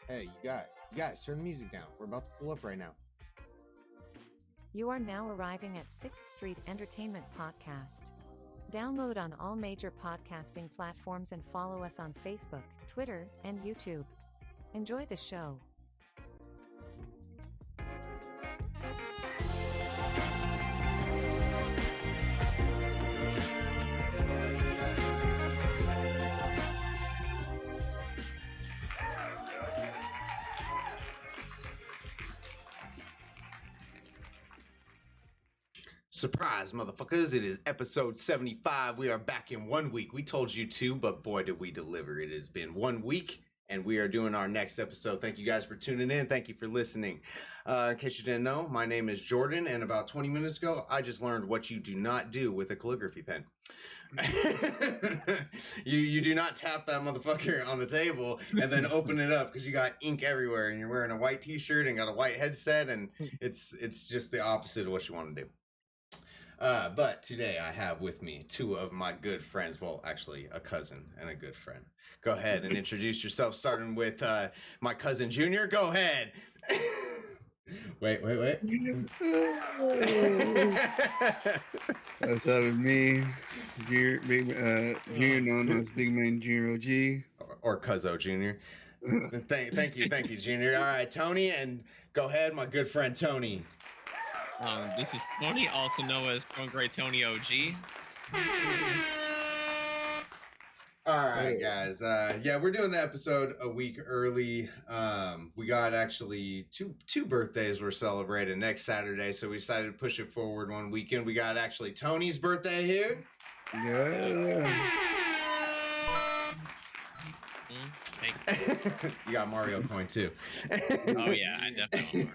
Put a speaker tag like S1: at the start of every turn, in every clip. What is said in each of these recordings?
S1: Hey, you guys, turn the music down. We're about to pull up right now.
S2: You are now arriving at 6th Street Entertainment Podcast. Download on all major podcasting platforms and follow us on Facebook, Twitter, and YouTube. Enjoy the show.
S1: Surprise, motherfuckers. It is episode 75. We are back in 1 week. We told you to, but boy, did we deliver. It has been 1 week, and we are doing our next episode. Thank you guys for tuning in. Thank you for listening. In case you didn't know, my name is Jordan, and about 20 minutes ago, I just learned what you do not do with a calligraphy pen. you do not tap that motherfucker on the table and then open it up because you got ink everywhere, and you're wearing a white t-shirt and got a white headset, and it's just the opposite of what you want to do. But today I have with me two of my good friends. Well, actually, a cousin and a good friend. Go ahead and introduce yourself, starting with my cousin Junior. Go ahead. Wait.
S3: What's up with me? Junior, known as Big Man Junior OG.
S1: Or Cuzzo Junior. Thank you, Junior. All right, Tony, and go ahead, my good friend Tony.
S4: This is Tony, also known as Strong Great Tony OG.
S1: All right, guys. We're doing the episode a week early. We got actually two birthdays we're celebrating next Saturday, so we decided to push it forward 1 weekend. We got actually Tony's birthday here.
S3: Yeah.
S1: You got Mario coin too.
S4: Oh yeah, I definitely.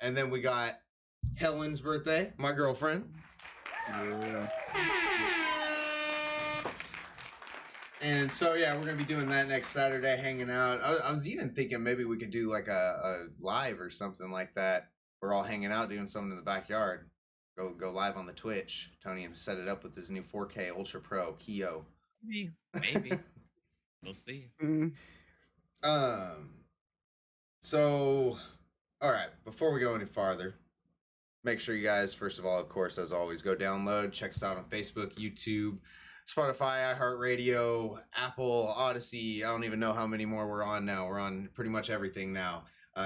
S1: And then we got Helen's birthday, my girlfriend.
S3: Yeah.
S1: And so we're gonna be doing that next Saturday, hanging out. I was even thinking maybe we could do like a live or something like that. We're all hanging out doing something in the backyard. Go live on the Twitch. Tony set it up with his new 4K Ultra Pro Keo.
S4: Maybe. We'll see.
S1: So, all right, before we go any farther, make sure you guys, first of all, of course, as always, go download, check us out on Facebook, YouTube, Spotify, iHeartRadio, Apple, Odyssey. I don't even know how many more we're on now. We're on pretty much everything now.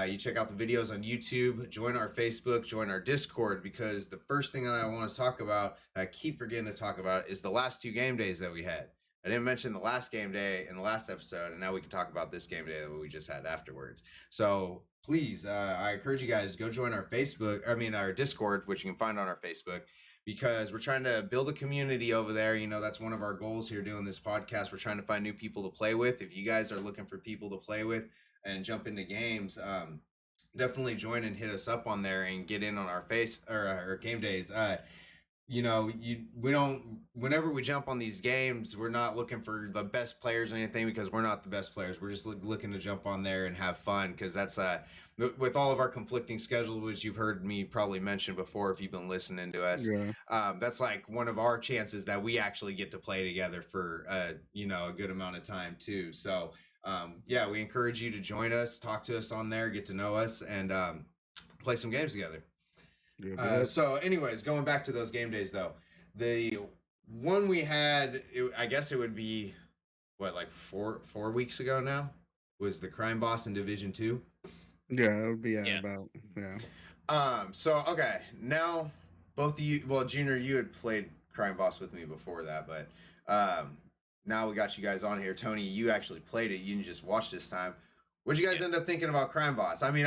S1: You check out the videos on YouTube, join our Facebook, join our Discord, because the first thing that I want to talk about, I keep forgetting to talk about, is the last two game days that we had. I didn't mention the last game day in the last episode, and now we can talk about this game day that we just had afterwards. So please, I encourage you guys to go join our our Discord, which you can find on our Facebook, because we're trying to build a community over there. You know, that's one of our goals here doing this podcast. We're trying to find new people to play with. If you guys are looking for people to play with and jump into games, definitely join and hit us up on there and get in on our our game days. Whenever we jump on these games, we're not looking for the best players or anything, because we're not the best players. We're just looking to jump on there and have fun, because that's with all of our conflicting schedules, which you've heard me probably mention before if you've been listening to us. That's like one of our chances that we actually get to play together for a good amount of time too. So we encourage you to join us, talk to us on there, get to know us, and play some games together. So anyways, going back to those game days though, the one we had, I guess it would be like four weeks ago now, was the Crime Boss in Division 2.
S3: Yeah, it would be about.
S1: So okay, now both of you, well, Junior, you had played Crime Boss with me before that, but now we got you guys on here. Tony, you actually played it, you didn't just watch this time. What'd you guys end up thinking about Crime Boss? I mean,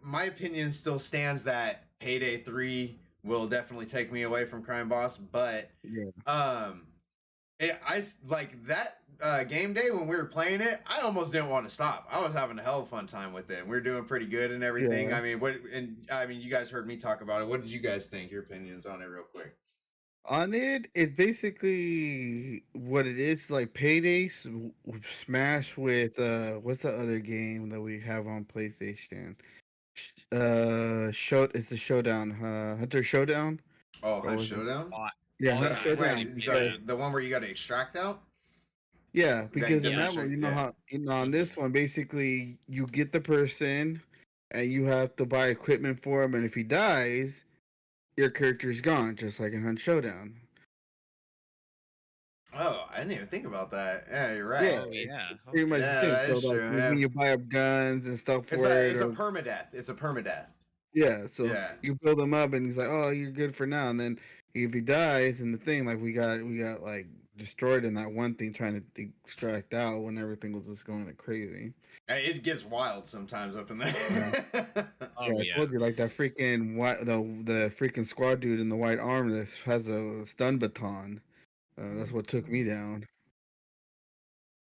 S1: my opinion still stands that Payday 3 will definitely take me away from Crime Boss, but I like that game day when we were playing it. I almost didn't want to stop. I was having a hell of a fun time with it. We were doing pretty good and everything. Yeah. I mean, you guys heard me talk about it. What did you guys think? Your opinions on it, real quick.
S3: On it, it basically what it is like Payday Smash with what's the other game that we have on PlayStation? It's the Showdown, Hunter Showdown,
S1: Oh,
S3: or
S1: Hunt
S3: was it?
S1: Showdown.
S4: Oh,
S3: Yeah,
S4: oh,
S3: Hunt
S4: I
S3: Showdown.
S1: Wait,
S4: played that.
S1: the one where you got to extract out.
S3: Yeah,
S1: That you
S3: because in
S1: got to
S4: Yeah.
S3: that one,
S1: extract.
S3: you know
S1: Yeah.
S3: how on
S4: Mhm.
S3: this one, basically you get the person, and you have to buy equipment for him, and if he dies, your character's gone, just like in Hunt Showdown.
S1: Oh, I didn't even think about that. Yeah, you're right.
S3: Yeah,
S4: Oh
S3: it's
S4: yeah.
S3: pretty much the
S1: Yeah,
S3: same.
S1: that
S3: So
S1: is
S3: like
S1: true.
S3: when
S1: Yeah.
S3: you buy up guns and stuff
S1: It's
S3: for
S1: a
S3: it,
S1: it's a
S3: or
S1: permadeath. It's a permadeath.
S3: yeah, so
S1: Yeah.
S3: you build him up, and he's like, "Oh, you're good for now." And then if he dies, and the thing like we got like destroyed in that one thing trying to extract out when everything was just going like crazy.
S1: It gets wild sometimes up in there.
S3: Yeah. Yeah,
S4: Oh
S3: I
S4: yeah.
S3: told you like that freaking the freaking squad dude in the white armor that has a stun baton. That's what took me down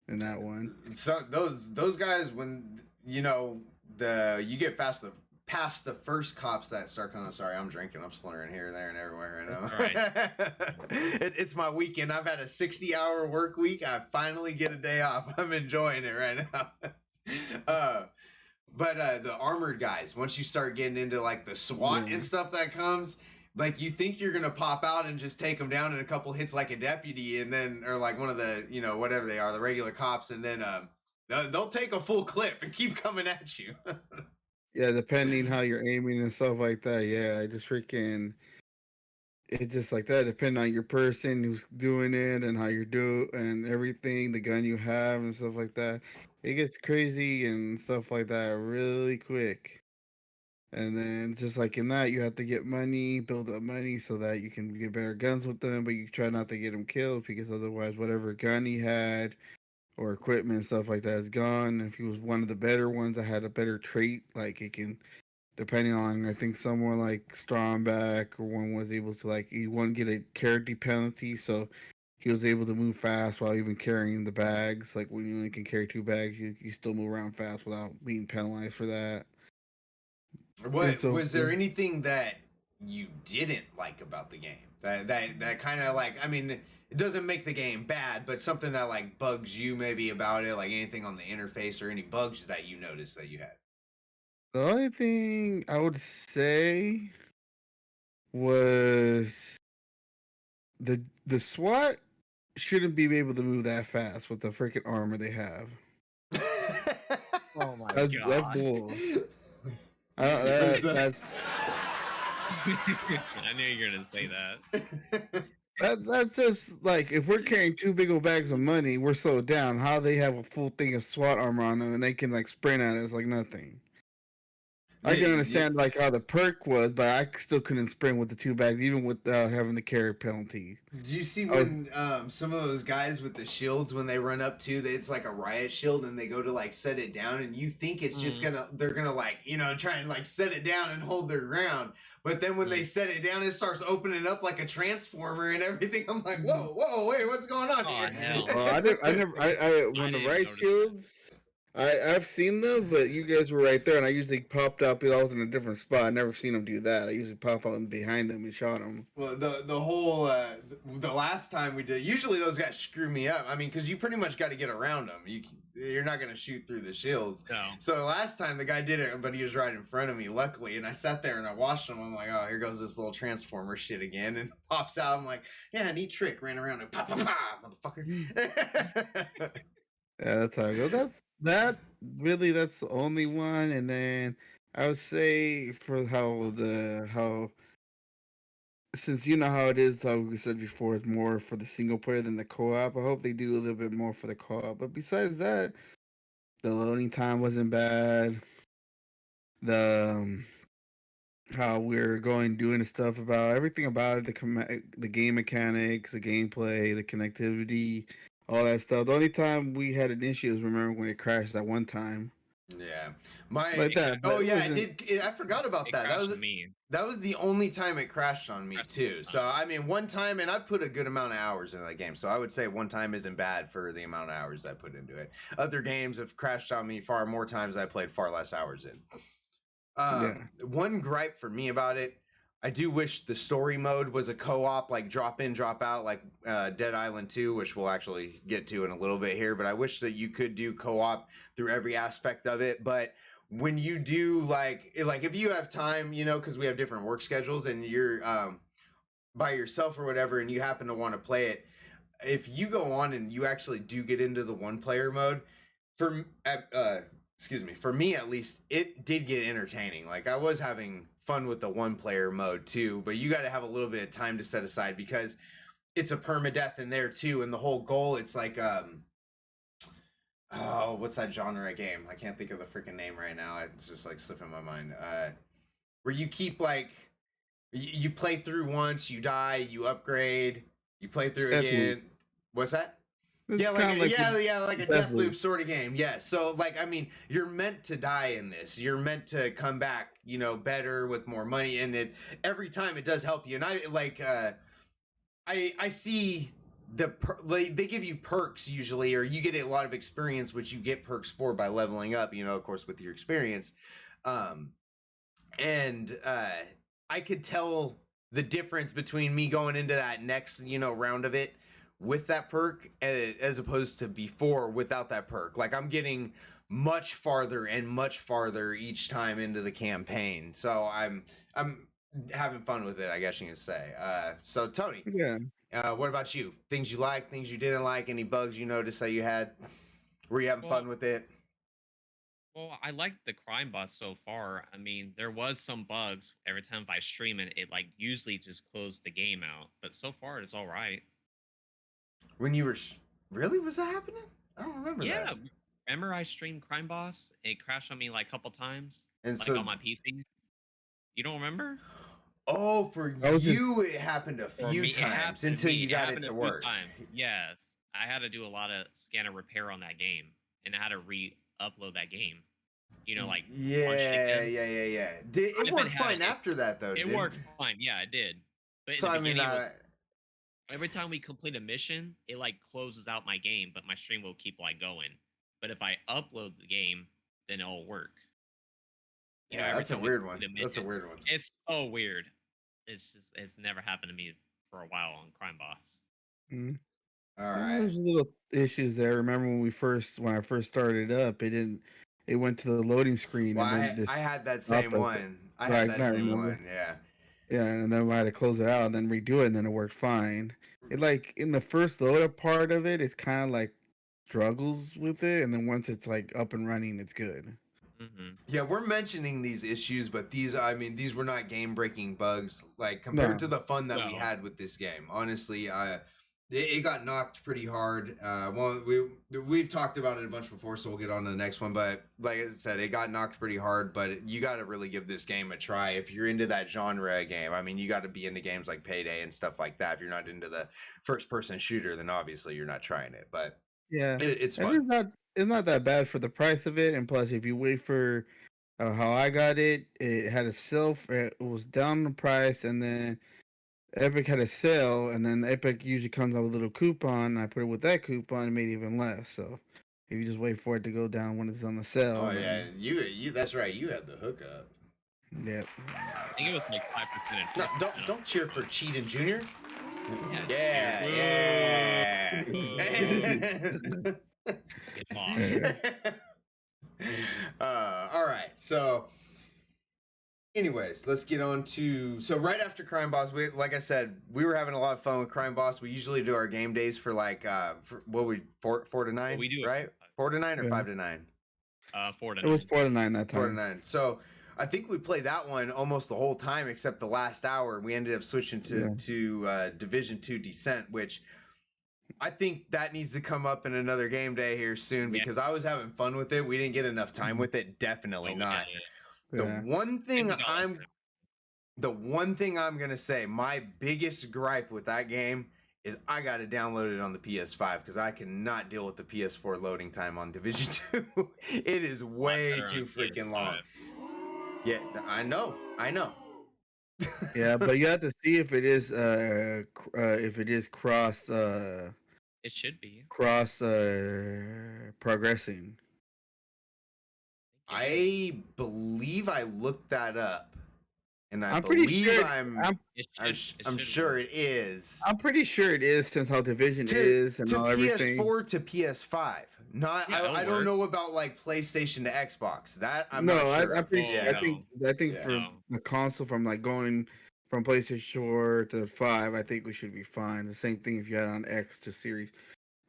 S3: in that one.
S1: So those guys, when you get past the first cops that start coming. Sorry, I'm drinking. I'm slurring here, there, and everywhere right now.
S4: All right.
S1: It's my weekend. I've had a 60-hour work week. I finally get a day off. I'm enjoying it right now. But the armored guys, once you start getting into like the SWAT
S3: Yeah.
S1: and stuff that comes, like you think you're gonna pop out and just take them down in a couple hits like a deputy, and then or like one of the whatever they are, the regular cops, and then they'll take a full clip and keep coming at you.
S3: Yeah, depending how you're aiming and stuff like that. Yeah, I just freaking it's just like that. Depending on your person who's doing it and how you do and everything, the gun you have and stuff like that. It gets crazy and stuff like that really quick. And then just like in that, you have to get money, build up money so that you can get better guns with them, but you try not to get him killed because otherwise, whatever gun he had or equipment and stuff like that is gone. If he was one of the better ones that had a better trait, like it can, depending on, I think someone like Stromback or one was able to like, he wouldn't get a character penalty, so he was able to move fast while even carrying the bags. Like when you only can carry 2 bags, you still move around fast without being penalized for that. And
S1: What
S3: so
S1: was there anything that you didn't like about the game? That kind of like, I mean, it doesn't make the game bad, but something that like bugs you maybe about it, like anything on the interface or any bugs that you noticed that you had.
S3: the only thing I would say was the SWAT shouldn't be able to move that fast with the freaking armor they have.
S4: Oh my
S3: That's
S4: god.
S3: bulls.
S1: Was
S3: That's
S4: I knew you were gonna say that.
S3: that's just like if we're carrying 2 big old bags of money, we're slowed down. How they have a full thing of SWAT armor on them and they can like sprint at us like nothing. I can understand like how the perk was, but I still couldn't sprint with the 2 bags, even without having the carry penalty.
S1: Do you see
S3: I was
S1: when some of those guys with the shields when they run up to it's like a riot shield and they go to like set it down and you think it's just they're gonna like try and like set it down and hold their ground, but then when they set it down it starts opening up like a transformer and everything. I'm like, whoa, wait, what's going on
S4: Oh,
S1: here?
S4: hell.
S3: when the
S4: didn't
S3: riot
S4: notice
S3: shields, I've seen them, but you guys were right there, and I usually popped up. I was in a different spot. I never seen them do that. I usually pop out behind them and shot them.
S1: Well, the whole the last time we did, usually those guys screw me up. I mean, because you pretty much got to get around them. You're not gonna shoot through the shields.
S4: No.
S1: So last time the guy did it, but he was right in front of me, luckily. And I sat there and I watched him. I'm like, oh, here goes this little transformer shit again, and pops out. I'm like, yeah, neat trick. Ran around and pop, motherfucker.
S3: Yeah, that's how I go. That's the only one. And then I would say for how since you know how it is, how we said before, it's more for the single player than the co-op. I hope they do a little bit more for the co-op. But besides that, the loading time wasn't bad. The how we're going doing the stuff about everything about it, the game mechanics, the gameplay, the connectivity, all that stuff. The only time we had an issue is remember when it crashed that one time.
S1: Yeah,
S3: Like that, but
S1: oh
S3: it
S1: yeah, it
S3: wasn't.
S1: did. I forgot about
S4: It
S1: that.
S4: crashed me.
S1: That was the only time it crashed on me
S4: Crashed
S1: too.
S4: one
S1: So I mean, one time, and I put a good amount of hours into that game. So I would say one time isn't bad for the amount of hours I put into it. Other games have crashed on me far more times. I played far less hours in.
S3: Yeah.
S1: One gripe for me about it I do wish the story mode was a co-op, like drop in, drop out, like Dead Island 2, which we'll actually get to in a little bit here. But I wish that you could do co-op through every aspect of it. But when you do like if you have time, because we have different work schedules and you're by yourself or whatever, and you happen to want to play it, if you go on and you actually do get into the one player mode, for excuse me, for me at least, it did get entertaining. Like I was having fun with the one player mode too, but you got to have a little bit of time to set aside because it's a permadeath in there too, and the whole goal, it's like oh, what's that genre game? I can't think of the freaking name right now. It's just like slipping my mind. Where you keep like you play through once, you die, you upgrade, you play through again. What's that?
S3: It's
S1: Yeah, like like a death loop
S3: Deathloop.
S1: sort of game. Yeah. So like, I mean, you're meant to die in this. You're meant to come back, better with more money, and it every time it does help you. And I like, I see like, they give you perks usually, or you get a lot of experience, which you get perks for by leveling up. Of course, with your experience. And I could tell the difference between me going into that next round of it with that perk as opposed to before without that perk. Like I'm getting much farther and much farther each time into the campaign, so I'm having fun with it, I guess you can say. So Tony,
S3: Yeah.
S1: what about you? Things you like, things you didn't like, any bugs you noticed that you had? Were you having fun with it?
S4: Well, I liked the crime boss so far. I mean, there was some bugs every time if I stream it like usually just closed the game out. But so far it's all right.
S1: When you were really, was that happening? I don't remember
S4: Yeah,
S1: that.
S4: remember I streamed crime boss? It crashed on me like a couple times,
S1: And
S4: like
S1: so,
S4: on my PC. You don't remember?
S1: oh, for you, it happened a
S4: For
S1: few
S4: me, it
S1: times
S4: happened to
S1: until
S4: me.
S1: you
S4: It
S1: got it
S4: happened
S1: to
S4: a few
S1: work.
S4: times. Yes, I had to do a lot of scanner repair on that game, and I had to re-upload that game. Like launch it
S1: Yeah,
S4: again.
S1: yeah. It
S4: I've been
S1: worked
S4: having
S1: fine after that, though.
S4: it worked fine. Yeah, it did. But in
S1: So
S4: the
S1: I mean,
S4: beginning, it was every time we complete a mission, it like closes out my game, but my stream will keep like going. But if I upload the game, then it'll work.
S1: yeah,
S4: Every
S1: that's a
S4: time we
S1: weird one.
S4: complete a
S1: That's a
S4: mission,
S1: weird one.
S4: it's so weird. It's never happened to me for a while on Crime Boss.
S3: Mhm.
S1: All
S3: Well,
S1: right.
S3: there's little issues there. Remember when I first started up, it went to the loading screen
S1: Well,
S3: and then just
S1: I had that
S3: stopped.
S1: same one. I had
S3: Right,
S1: that
S3: I
S1: same
S3: remember.
S1: one. Yeah.
S3: Yeah, and then I had to close it out and then redo it, and then it worked fine. It like in the first load up part of it, it's kind of like struggles with it, and then once it's like up and running, it's good.
S4: Mm-hmm.
S1: Yeah, we're mentioning these issues, but I mean, these were not game-breaking bugs. Like compared
S3: No,
S1: to the fun that we
S4: No.
S1: had with this game, honestly, it got knocked pretty hard. Well, we've talked about it a bunch before, so we'll get on to the next one. But like I said, it got knocked pretty hard. But you got to really give this game a try if you're into that genre of game. I mean, you got to be into games like Payday and stuff like that. If you're not into the first-person shooter, then obviously you're not trying it. But
S3: yeah,
S1: it's
S3: and
S1: fun.
S3: it's not that bad for the price of it, and plus, if you wait for how I got it, it had a sale. It was down the price, and then Epic had a sale, and then Epic usually comes out with a little coupon. And I put it with that coupon, it made it even less. So if you just wait for it to go down when it's on the sale,
S1: Oh yeah,
S3: then
S1: you that's right. You had the hookup.
S3: yeah.
S4: I think it was like 5% and
S1: No,
S4: 10%
S1: don't cheer for Cheatin' Junior.
S4: Yeah.
S1: Yeah.
S4: Get lost.
S1: All right. So, anyways, let's get on to. So right after Crime Boss, like I said, we were having a lot of fun with Crime Boss. We usually do our game days for like for what we 4 to 9.
S4: Well, we do it
S1: right 4 to 9 or
S3: Yeah.
S1: 5 to 9.
S4: 4 to
S3: It
S4: 9.
S3: was 4 to 9 that
S1: 4 to
S3: time.
S1: 9. So I think we played that one almost the whole time except the last hour. We ended up switching to Division 2 Descent, which I think that needs to come up in another game day here soon because I was having fun with it. We didn't get enough time with it. Definitely not. The
S3: Yeah.
S1: one thing I'm gonna say, my biggest gripe with that game is I got to download it on the PS5 because I cannot deal with the PS4 loading time on Division 2. It is way too freaking long. Yeah, I know.
S3: Yeah, but you have to see if it is cross
S4: It should be.
S3: progressing.
S1: I believe I looked that up. and I
S3: I'm pretty
S1: believe
S3: sure.
S1: I'm
S3: I'm
S4: It
S1: I'm,
S4: should. It
S1: I'm
S4: should
S1: sure
S4: work.
S1: it is.
S3: I'm pretty sure it is since how Division
S1: to
S3: is and
S1: to
S3: all everything.
S1: PS4 to PS5. Not
S4: Yeah, it'll
S1: I don't
S4: work.
S1: know about like PlayStation to Xbox. That I'm not
S3: No,
S1: sure
S3: I'm
S1: of.
S3: pretty
S4: Oh
S3: sure.
S1: Yeah.
S3: I think
S1: Yeah.
S3: for
S4: no.
S3: the console from like going from PlayStation 4 to 5, I think we should be fine. The same thing if you had on X to Series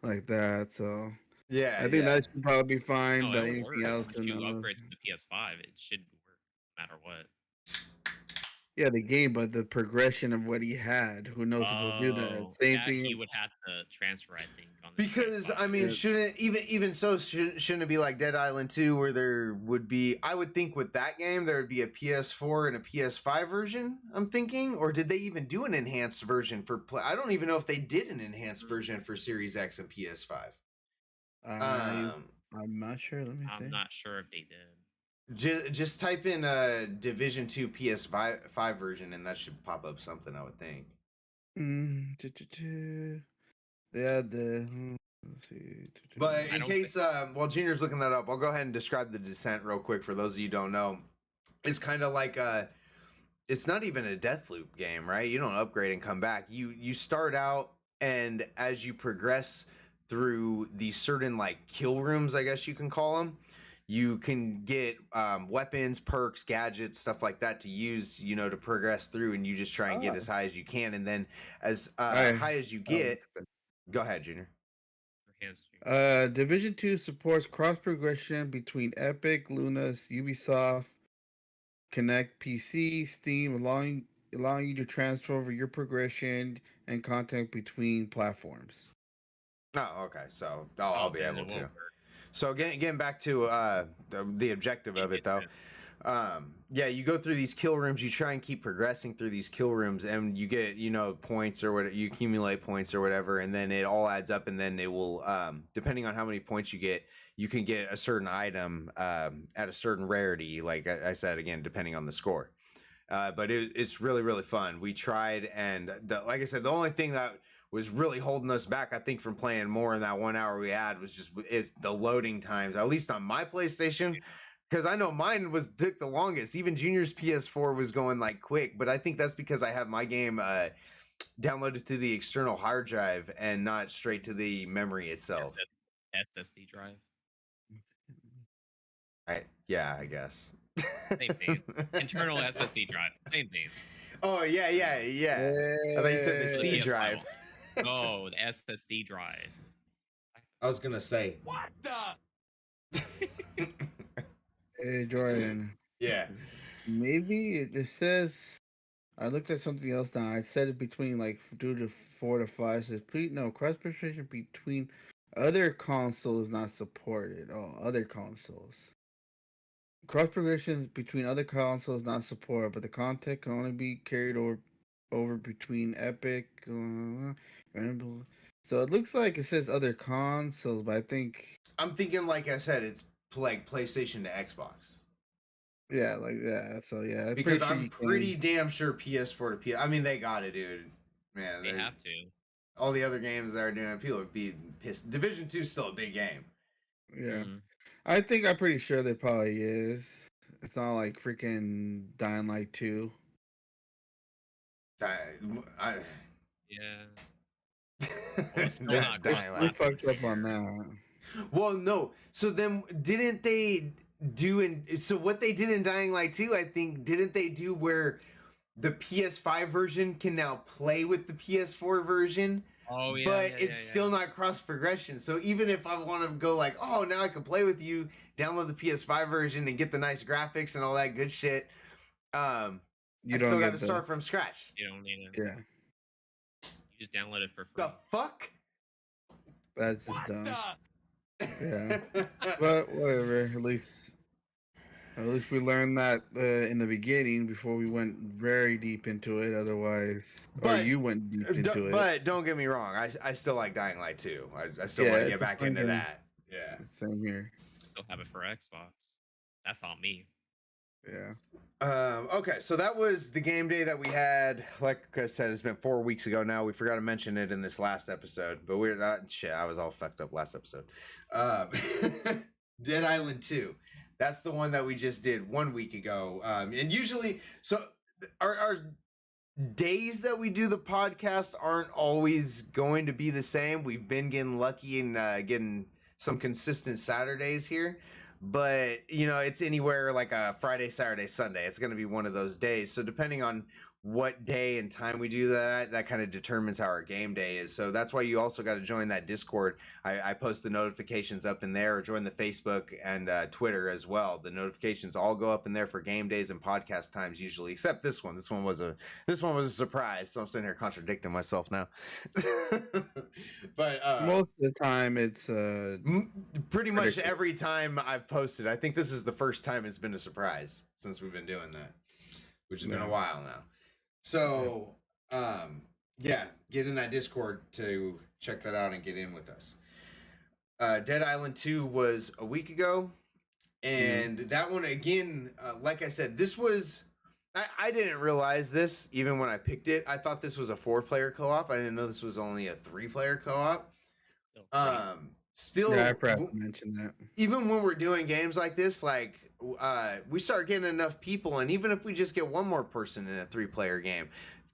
S3: like that. So
S1: Yeah,
S3: I think
S1: yeah.
S3: that should probably be fine.
S4: No,
S3: But
S4: it'll
S3: anything
S4: work.
S3: else,
S4: Once
S3: who
S4: you
S3: knows?
S4: upgrade to the PS5, it should work no matter what.
S3: Yeah, the game, but the progression of what he had, who knows if he'll do that?
S4: Oh,
S3: Same
S4: that he
S3: thing.
S4: would have to transfer, I think, on the
S1: Because
S4: PS5.
S1: I mean,
S3: Yeah.
S1: shouldn't even so shouldn't it be like Dead Island 2 where there would be I would think with that game there would be a PS4 and a PS5 version, I'm thinking, or did they even do an enhanced version for play? I don't even know if they did an enhanced version for Series X and PS5.
S3: I I'm not sure. Let me
S4: I'm
S3: see.
S4: not sure if they did.
S1: Just type in Division 2 PS5 version and that should pop up something, I would think.
S3: Yeah, let's see.
S1: But
S4: I
S1: in
S4: don't
S1: case, while Junior's looking that up, I'll go ahead and describe the Descent real quick for those of you who don't know. It's kind of like it's not even a death loop game, right? You don't upgrade and come back. You start out, and as you progress through these certain like kill rooms, I guess you can call them, you can get weapons, perks, gadgets, stuff like that to use, to progress through, and you just try and get as high as you can, and then as high as you get, go ahead, Junior.
S4: Your hands.
S3: Division 2 supports cross progression between Epic, Lunas, Ubisoft, Connect PC, Steam, allowing you to transfer over your progression and content between platforms.
S1: Oh, okay. So I'll be
S4: Then
S1: able
S4: it
S1: to.
S4: won't work.
S1: So getting back to the objective of it though, yeah, you go through these kill rooms. You try and keep progressing through these kill rooms, and you get points or whatever. You accumulate points or whatever, and then it all adds up, and then it will depending on how many points you get, you can get a certain item at a certain rarity. Like I said again, depending on the score. But it's really really fun. We tried, and like I said, the only thing that was really holding us back, I think, from playing more in that 1 hour we had was just it's the loading times. At least on my PlayStation, because I know mine took the longest. Even Junior's PS4 was going like quick, but I think that's because I have my game downloaded to the external hard drive and not straight to the memory itself.
S4: SSD drive.
S1: Yeah, I guess.
S4: Same thing. Internal SSD drive. Same thing.
S1: Oh yeah. I thought you said the
S4: For
S1: C
S4: PS5.
S1: drive.
S4: No, the SSD drive.
S1: I was gonna say
S5: What the?
S3: Hey Jordan,
S1: yeah.
S3: maybe it just says. I looked at something else now. I said it between like 2 to 4 to 5. It says please no cross progression between other consoles not supported. Oh, other consoles. Cross progressions between other consoles not supported, but the content can only be carried over between Epic. So it looks like it says other consoles, but I think
S1: I'm thinking, like I said, it's like PlayStation to Xbox.
S3: yeah, like that. So yeah,
S1: Because
S3: sure
S1: I'm
S3: you
S1: pretty
S3: can.
S1: damn sure PS4 to PS. I mean, they got it, dude. Man,
S4: They have to.
S1: all the other games that are doing, people would be pissed. Division 2 is still a big game.
S3: Yeah,
S4: Mhm.
S3: I'm pretty sure there probably is. It's not like freaking Dying Light 2.
S1: I
S4: Yeah. Well, it's still not
S1: Dying
S3: They
S1: Light.
S3: fucked up
S4: cross-platform
S3: on
S4: here.
S3: that.
S1: Well, no. So then, didn't they do in? So what they did in Dying Light 2, I think, didn't they do where the PS5 version can now play with the PS4 version?
S4: Oh yeah.
S1: But
S4: yeah,
S1: it's
S4: yeah,
S1: still
S4: yeah.
S1: not cross progression. So even if I want to go like, oh, now I can play with you, download the PS5 version and get the nice graphics and all that good shit,
S3: You
S1: I
S3: don't
S1: still got
S3: get
S1: to
S3: the
S1: start from scratch.
S4: You don't need it.
S3: yeah.
S4: You just download it for free.
S1: The fuck?
S3: That's just
S5: What
S3: dumb.
S5: the?
S3: Yeah. But whatever. At least we learned that in the beginning before we went very deep into it. Otherwise, or
S1: But-
S3: you went deep into it.
S1: But don't get me wrong, I still like Dying Light 2. I still
S3: Yeah,
S1: want to
S3: it's
S1: get
S3: a
S1: back
S3: fun
S1: into
S3: game.
S1: that. Yeah.
S3: Same here.
S4: Still have it for Xbox. That's on me.
S3: Yeah.
S1: Okay, so that was the game day that we had. Like I said, it's been 4 weeks ago now. We forgot to mention it in this last episode, but we're not. Shit, I was all fucked up last episode. Dead Island 2. That's the one that we just did 1 week ago. And usually, so our days that we do the podcast aren't always going to be the same. We've been getting lucky and getting some consistent Saturdays here, but it's anywhere like a Friday, Saturday, Sunday. It's going to be one of those days. So depending on what day and time we do that kind of determines how our game day is. So that's why you also got to join that Discord. I post the notifications up in there, or join the Facebook and Twitter as well. The notifications all go up in there for game days and podcast times usually, except this one. This one was a surprise. So I'm sitting here contradicting myself now. But
S3: Most of the time, it's
S1: pretty much
S3: predicted.
S1: every time I've posted, I think this is the first time it's been a surprise since we've been doing that, which has been a while now. So, get in that Discord to check that out and get in with us. Dead Island 2 was a week ago, and that one, again, like I said, this was... I didn't realize this even when I picked it. I thought this was a 4-player co-op. I didn't know this was only a 3-player co-op. Still,
S3: I probably mentioned that.
S1: Even when we're doing games like this, like we start getting enough people, and even if we just get one more person in a 3-player game,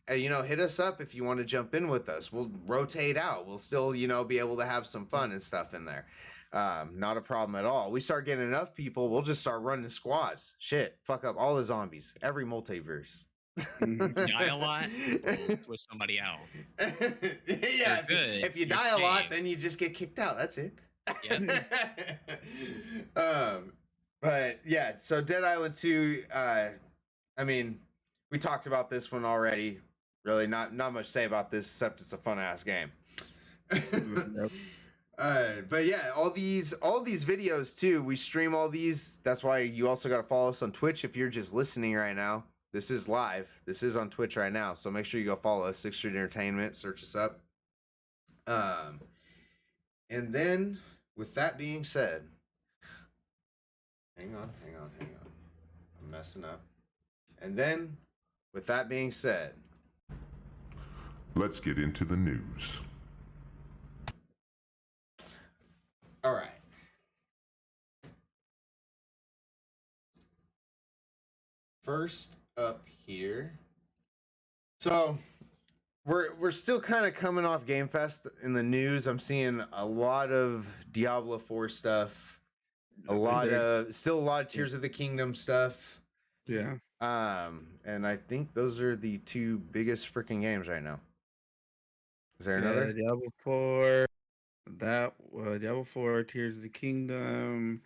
S1: hit us up if you want to jump in with us. We'll rotate out. We'll still, be able to have some fun and stuff in there. Not a problem at all. We start getting enough people, we'll just start running squads. Shit, fuck up all the zombies. Every multiverse.
S4: Die a lot, with somebody out.
S1: Yeah, if you die a lot, then you just get kicked out. That's it.
S4: Yeah.
S1: But yeah, so Dead Island 2, I mean, we talked about this one already. Really not much to say about this except it's a fun ass game.
S3: Yep.
S1: But yeah, all these videos too, we stream all these. That's why you also got to follow us on Twitch if you're just listening right now. This is live. This is on Twitch right now, so make sure you go follow us, 6th Street Entertainment. Search us up. And then, with that being said, hang on. I'm messing up. And then, with that being said,
S6: let's get into the news.
S1: All right. First up here. So we're still kind of coming off Game Fest in the news. I'm seeing a lot of Diablo 4 stuff, still a lot of Tears of the Kingdom stuff.
S3: Yeah.
S1: And I think those are the 2 biggest freaking games right now. Is there another?
S3: Diablo 4. Diablo 4, Tears of the Kingdom,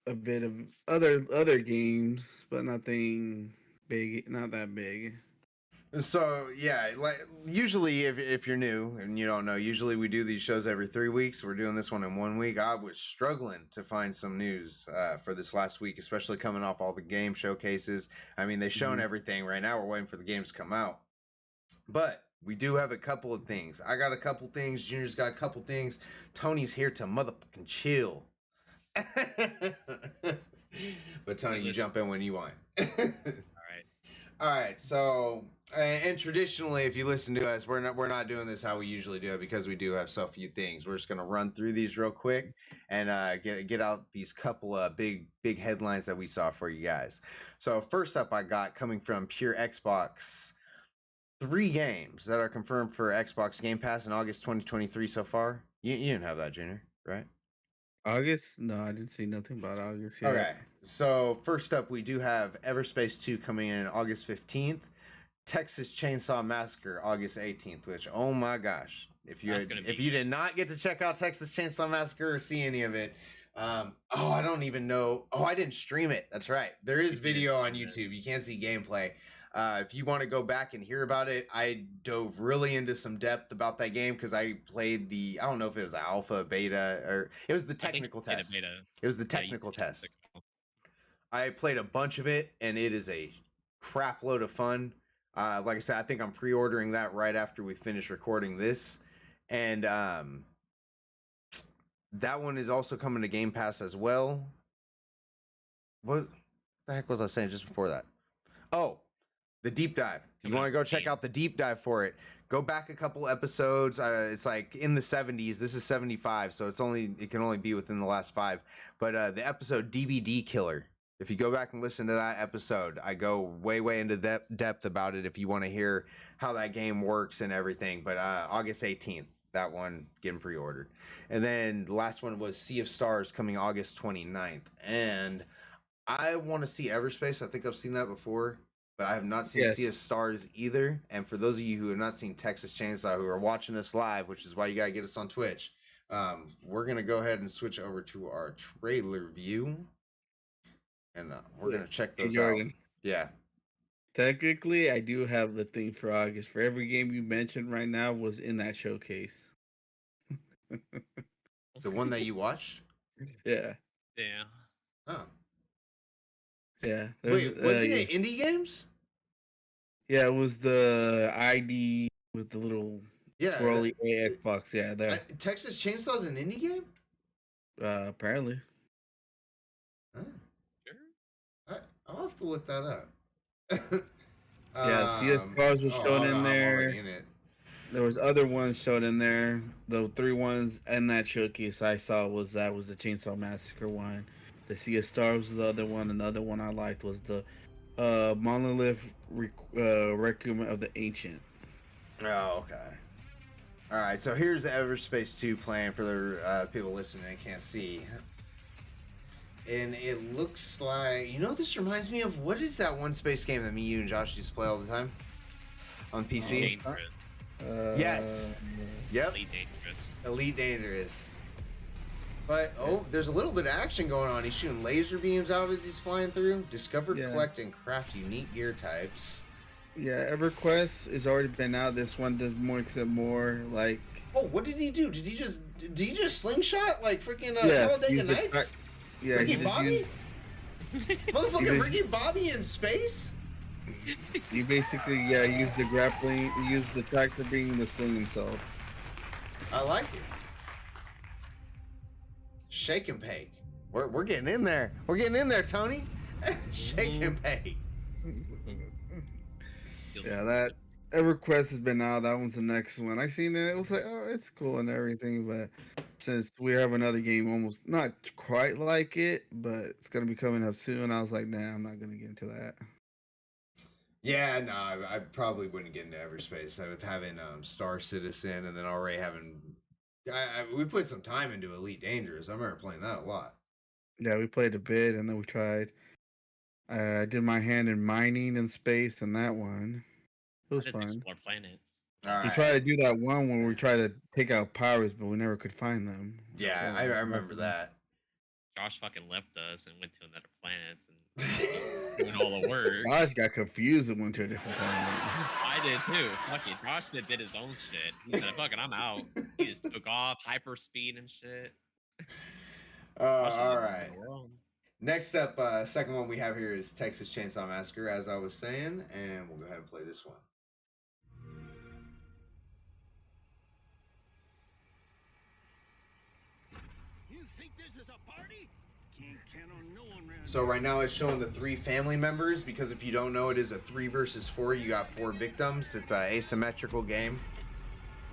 S3: a bit of other games, but nothing big, not that big.
S1: So yeah, like usually if you're new and you don't know, usually we do these shows every 3 weeks. We're doing this one in 1 week. I was struggling to find some news for this last week, especially coming off all the game showcases. I mean, they've shown everything. Right now we're waiting for the games to come out, but we do have a couple of things. I got a couple things. Junior's got a couple things. Tony's here to motherfucking chill. But Tony, you jump in when you want. All right. So, and traditionally, if you listen to us, we're not doing this how we usually do it because we do have so few things. We're just gonna run through these real quick and get out these couple of big headlines that we saw for you guys. So first up, I got coming from Pure Xbox. 3 games that are confirmed for Xbox Game Pass in August 2023 so far. You didn't have that, Junior, right?
S3: August? No, I didn't see nothing about August yet.
S1: Okay. So first up, we do have Everspace 2 coming in August 15th. Texas Chainsaw Massacre August 18th, which, oh my gosh. If you did not get to check out Texas Chainsaw Massacre or see any of it, I don't even know. Oh, I didn't stream it. That's right. There is video on YouTube. You can't see gameplay. If you want to go back and hear about it, I dove really into some depth about that game because I played I don't know if it was alpha, beta, or it was the technical test. It was the technical test. I played a bunch of it, and it is a crap load of fun. Like I said, I think I'm pre-ordering that right after we finish recording this. And that one is also coming to Game Pass as well. What the heck was I saying just before that? Oh, the deep dive. You want to go check out the deep dive for it? Go back a couple episodes. It's like in the 70s. This is 75, so it can only be within the last 5. But the episode DBD Killer If you go back and listen to that episode, I go way into depth about it if you want to hear how that game works and everything. But August 18th, that one getting pre-ordered. And then the last one was Sea of Stars coming August 29th. And I want to see Everspace. I think I've seen that before, but I have not seen Sea of Stars either. And for those of you who have not seen Texas Chainsaw, who are watching us live, which is why you got to get us on Twitch, we're going to go ahead and switch over to our trailer view. And we're going to check those out. Yeah.
S3: Technically, I do have the thing for August. For every game you mentioned right now was in that showcase.
S1: The one that you watched?
S3: Yeah.
S4: Yeah.
S1: Oh.
S3: Yeah.
S1: Wait, was it indie games?
S3: Yeah, it was the ID with the little twirly Xbox. Yeah, there.
S1: Texas Chainsaw is an indie game?
S3: Apparently.
S1: Oh.
S4: Sure.
S1: I'll have to look that up.
S3: Yeah, Sea of Stars was shown in there.
S1: In it.
S3: There was other ones shown in there. The 3 ones in that showcase I saw was the Chainsaw Massacre one. The Sea of Stars was the other one. Another one I liked was the Monolith Requiem of the Ancient.
S1: Oh, okay. All right, so here's Everspace 2 playing for the people listening and can't see. And it looks like, you know what this reminds me of? What is that one space game that me, you, and Josh used to play all the time? On PC? Yes. Yep.
S4: Elite Dangerous.
S1: Elite Dangerous. But, there's a little bit of action going on. He's shooting laser beams out as he's flying through. Discover, collect, and craft unique gear types.
S3: Yeah, EverQuest has already been out. This one does more like...
S1: Oh, what did he do? Did he just slingshot like freaking Talladega Nights?
S3: Yeah,
S1: Ricky Bobby? Motherfucking Ricky Bobby in space?
S3: He basically, used the grappling, used the tractor beam to sling himself.
S1: I like it. Shake and bake. We're getting in there. We're getting in there, Tony. Shake and bake.
S3: Yeah, that EverQuest has been out. That one's the next one. I seen it. It was like, oh, it's cool and everything, but since we have another game almost not quite like it, but it's gonna be coming up soon, I was like, nah, I'm not gonna get into that.
S1: Yeah, no, I probably wouldn't get into Everspace. With having Star Citizen and then already having, we put some time into Elite Dangerous. I remember playing that a lot.
S3: Yeah, we played a bit, and then we tried. I did my hand in mining in space, and that one. It was fun.
S4: Explore planets.
S3: We tried to do that one when we tried to take out powers, but we never could find them.
S1: Yeah, I remember that.
S4: Josh fucking left us and went to another planet and doing all the work.
S3: Josh got confused and went to a different planet.
S4: I did too. Fucking Josh did his own shit. He said, "Fucking, I'm out." He just took off, hyper speed and shit.
S1: All right. Next up, second one we have here is Texas Chainsaw Massacre, as I was saying, and we'll go ahead and play this one.
S5: You think this is a party? Can't count on no one around.
S1: So right now it's showing the 3 family members, because if you don't know, it is a 3 versus 4. You got 4 victims. It's an asymmetrical game.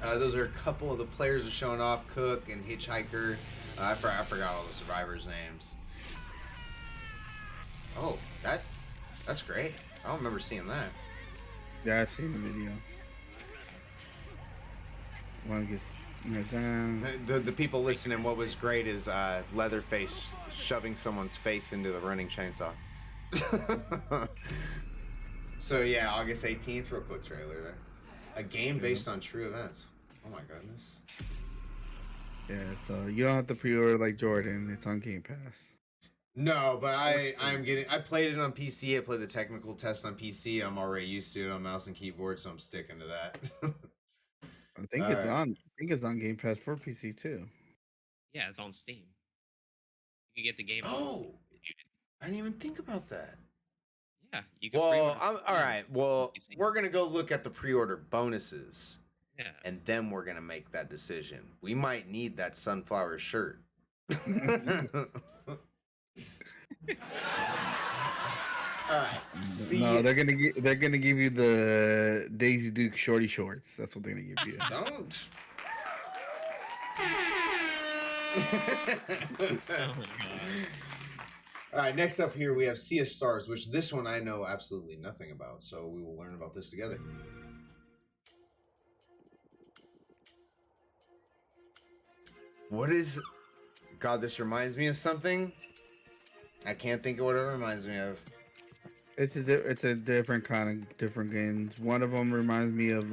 S1: Those are a couple of the players are showing off, Cook and Hitchhiker. I forgot all the survivors' names. Oh, that's great. I don't remember seeing that.
S3: Yeah, I've seen the video. One gets down.
S1: The people listening, what was great is Leatherface shoving someone's face into the running chainsaw. So yeah, August 18th, real quick trailer there. A game based on true events. Oh my goodness.
S3: Yeah, so you don't have to pre-order like Jordan. It's on Game Pass.
S1: No, but I played it on PC. I played the technical test on PC. I'm already used to it on mouse and keyboard, so I'm sticking to that.
S3: I think it's on Game Pass for PC too.
S4: Yeah, it's on Steam. You can get the game.
S1: Oh, I didn't even think about that.
S4: Yeah, you can.
S1: Well, all right. Well, we're gonna go look at the pre-order bonuses.
S4: Yeah.
S1: And then we're gonna make that decision. We might need that sunflower shirt. All right.
S3: No, they're gonna give you the Daisy Duke shorty shorts. That's what they're gonna give you.
S1: Don't.
S4: Oh my God.
S1: All right, next up here we have Sea of Stars, which this one I know absolutely nothing about, so we will learn about this together. What is... God, this reminds me of something. I can't think of what it reminds me of.
S3: It's a different kind of different games. One of them reminds me of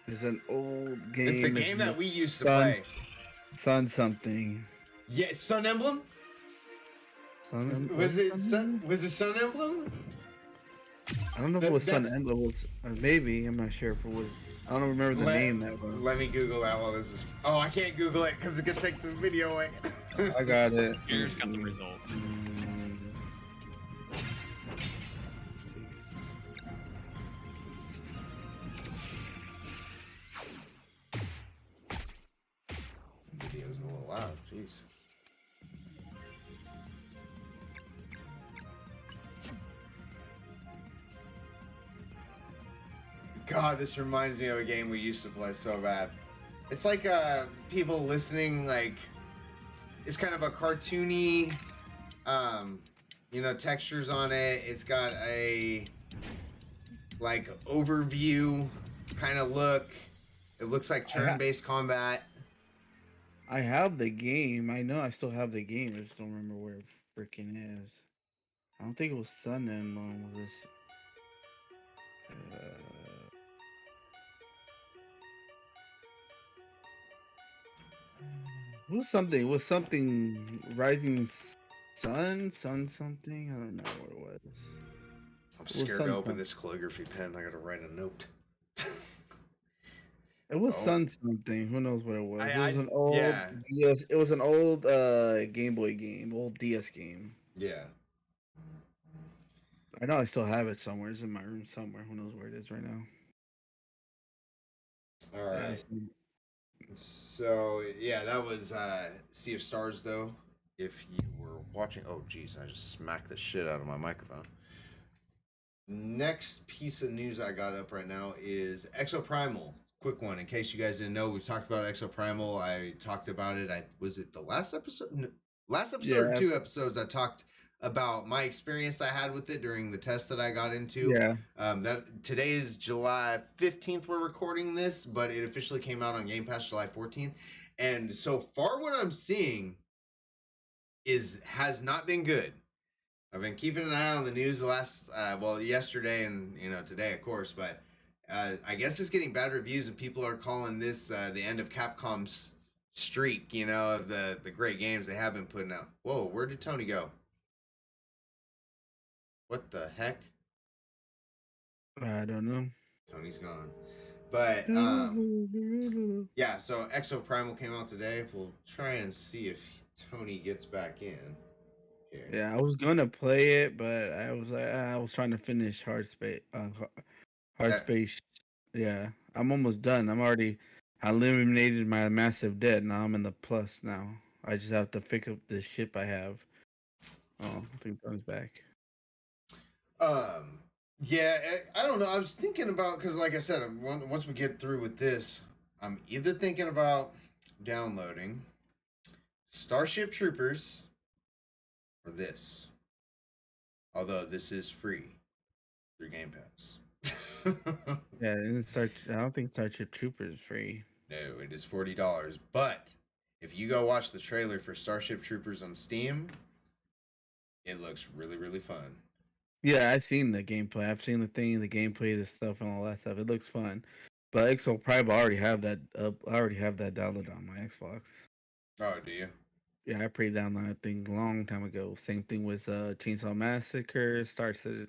S3: It's an old game.
S1: It's the game that we used to
S3: Sun
S1: play.
S3: Sun something.
S1: Yeah, Sun Emblem? Was it Sun Emblem?
S3: I don't know if it was Sun Emblem. Was maybe, I'm not sure if it was. I don't remember the name that was.
S1: Let me Google that while this is. Oh, I can't Google it because it could take the video away.
S3: I got it.
S4: Here's got the results.
S1: Video's a little loud. Jeez. God, this reminds me of a game we used to play so bad. It's like people listening, like, it's kind of a cartoony, you know, textures on it. It's got a, like, overview kind of look. It looks like turn-based combat.
S3: I have the game. I know I still have the game. I just don't remember where it freaking is. I don't think it was Sun Emblem. Was this? It was something Rising Sun something. I don't know what it was.
S1: I'm scared to open this calligraphy pen. I gotta write a note.
S3: It was Sun something. Who knows what it was? It was an old
S1: yeah.
S3: DS. It was an old Game Boy game, old DS game.
S1: Yeah.
S3: I know I still have it somewhere. It's in my room somewhere. Who knows where it is right now?
S1: All right. So yeah, that was Sea of Stars though. If you were watching, oh geez, I just smacked the shit out of my microphone. Next piece of news I got up right now is Exoprimal. Quick one, in case you guys didn't know, we talked about Exoprimal. I talked about it. Was it the last episode? No, last episode or 2 episodes? I talked about my experience I had with it during the test that I got into.
S3: Yeah.
S1: That today is July 15th. We're recording this, but it officially came out on Gamepass July 14th. And so far, what I'm seeing has not been good. I've been keeping an eye on the news the last, yesterday and today, of course. But I guess it's getting bad reviews, and people are calling this the end of Capcom's streak. Of the great games they have been putting out. Whoa, where did Tony go? What the heck?
S3: I don't know.
S1: Tony's gone. But yeah, so Exoprimal came out today. We'll try and see if Tony gets back in here.
S3: Yeah, I was gonna play it, but I was trying to finish Hard Space. Space. Yeah, I'm almost done. I eliminated my massive debt. Now I'm in the plus now. I just have to pick up the ship I have. Oh, I think Tony's back.
S1: Yeah, I don't know. I was thinking about, because like I said, once we get through with this, I'm either thinking about downloading Starship Troopers or this. Although this is free through Game Pass.
S3: Yeah, I don't think Starship Troopers is free.
S1: No, it is $40. But if you go watch the trailer for Starship Troopers on Steam, it looks really, really fun.
S3: Yeah, I've seen the gameplay. I've seen the gameplay, the stuff, and all that stuff. It looks fun. But Exoprimal, I already have that up. I already have that downloaded on my Xbox.
S1: Oh, do you?
S3: Yeah, I pre-downloaded that thing a long time ago. Same thing with Chainsaw Massacre, Starfield,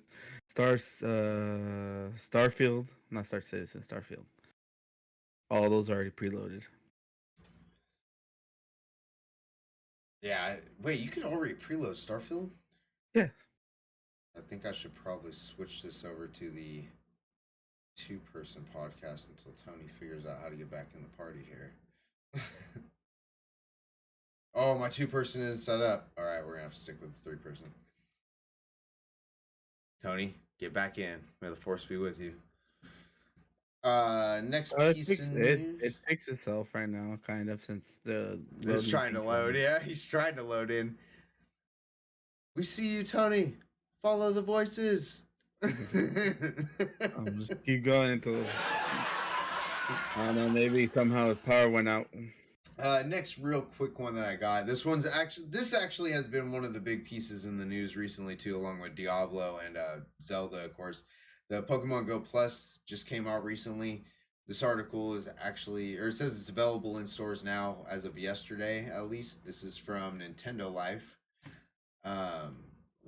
S3: not Star Citizen, Starfield. All those are already preloaded.
S1: Yeah. Wait, you can already preload Starfield?
S3: Yeah.
S1: I think I should probably switch this over to the 2-person podcast until Tony figures out how to get back in the party here. Oh, my 2-person is set up. All right, we're going to have to stick with the 3-person. Tony, get back in. May the force be with you. Next piece of news.
S3: It picks itself right now, kind of, since the...
S1: It's trying to load. Yeah, he's trying to load in. We see you, Tony. Follow the voices.
S3: Just keep going until I don't know. Maybe somehow his power went out.
S1: Next real quick one that I got. This actually has been one of the big pieces in the news recently too, along with Diablo and Zelda, of course. The Pokemon Go Plus just came out recently. This article is actually, or it says it's available in stores now as of yesterday, at least. This is from Nintendo Life.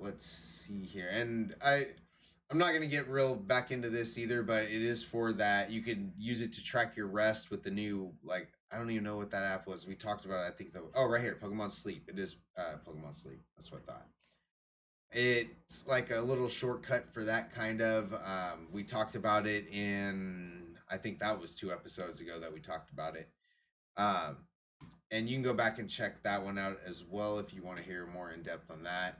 S1: Let's see here, and I'm not gonna get real back into this either, but it is for that you can use it to track your rest with the new, like, I don't even know what that app was. We talked about it, I think right here, Pokemon Sleep. It is Pokemon Sleep. That's what I thought. It's like a little shortcut for that kind of. We talked about it in, I think that was 2 episodes ago that we talked about it. And you can go back and check that one out as well if you want to hear more in depth on that.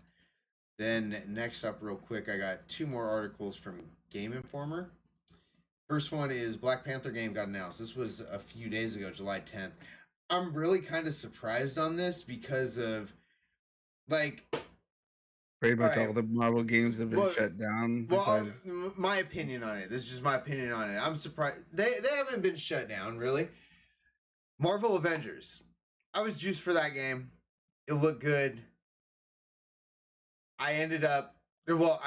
S1: Then next up, real quick, I got 2 more articles from Game Informer. First one is Black Panther game got announced. This was a few days ago, July 10th. I'm really kind of surprised on this because of, like,
S3: Pretty much all the Marvel games have been shut down. Besides,
S1: my opinion on it. This is just my opinion on it. I'm surprised they haven't been shut down, really. Marvel Avengers. I was juiced for that game. It looked good. I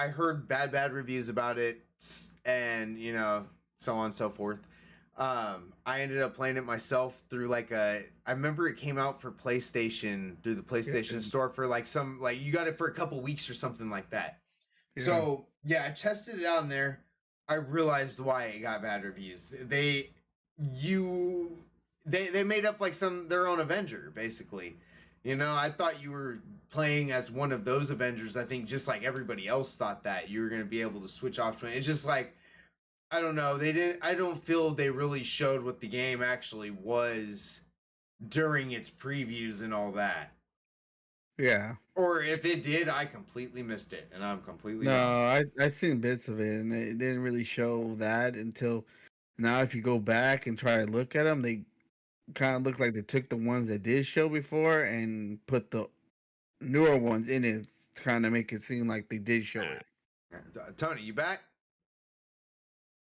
S1: heard bad reviews about it, and so on and so forth. I ended up playing it myself through I remember it came out for PlayStation through the PlayStation Store for you got it for a couple weeks or something like that. Yeah. So yeah, I tested it out in there. I realized why it got bad reviews. They made up their own Avenger, basically. I thought you were playing as one of those Avengers. I think just like everybody else thought that you were going to be able to switch off to it. It's just like, I don't know. I don't feel they really showed what the game actually was during its previews and all that.
S3: Yeah.
S1: Or if it did, I completely missed it, and I'm completely
S3: wrong. I've seen bits of it, and it didn't really show that until now. If you go back and try to look at them, they kind of look like they took the ones that did show before and put the newer ones in it to kind of make it seem like they did show it.
S1: Tony, you back?